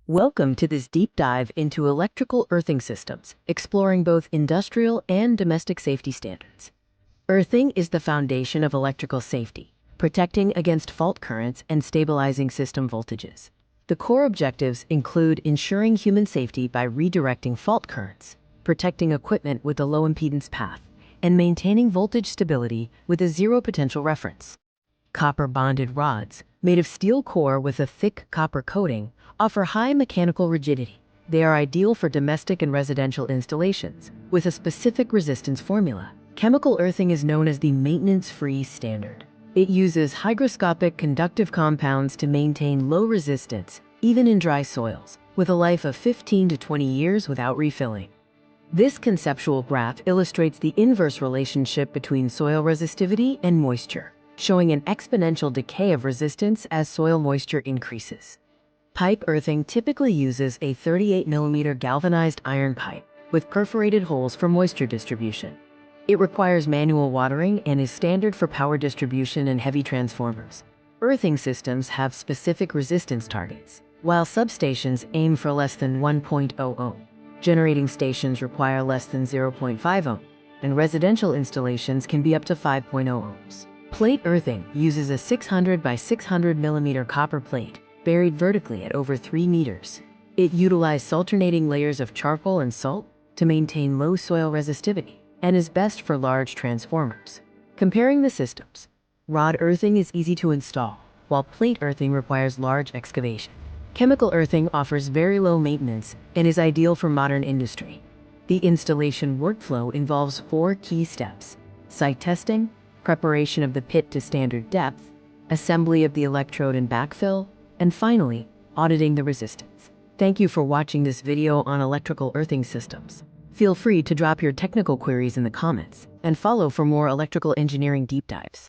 Welcome to this deep dive into electrical earthing systems, exploring both industrial and domestic safety standards. Earthing is the foundation of electrical safety, protecting against fault currents and stabilizing system voltages. The core objectives include ensuring human safety by redirecting fault currents, protecting equipment with a low impedance path, and maintaining voltage stability with a zero potential reference. Copper bonded rods, made of steel core with a thick copper coating, offer high mechanical rigidity. They are ideal for domestic and residential installations, with a specific resistance formula. Chemical earthing is known as the maintenance-free standard. It uses hygroscopic conductive compounds to maintain low resistance, even in dry soils, with a life of 15 to 20 years without refilling. This conceptual graph illustrates the inverse relationship between soil resistivity and moisture, showing an exponential decay of resistance as soil moisture increases. Pipe earthing typically uses a 38mm galvanized iron pipe with perforated holes for moisture distribution. It requires manual watering and is standard for power distribution and heavy transformers. Earthing systems have specific resistance targets, while substations aim for less than 1.0 ohm. Generating stations require less than 0.5 ohm, and residential installations can be up to 5.0 ohms. Plate earthing uses a 600 by 600mm copper plate buried vertically at over 3 meters. It utilizes alternating layers of charcoal and salt to maintain low soil resistivity and is best for large transformers. Comparing the systems, rod earthing is easy to install, while plate earthing requires large excavation. Chemical earthing offers very low maintenance and is ideal for modern industry. The installation workflow involves 4 key steps: site testing, preparation of the pit to standard depth, assembly of the electrode and backfill, and finally, auditing the resistance. Thank you for watching this video on electrical earthing systems. Feel free to drop your technical queries in the comments and follow for more electrical engineering deep dives.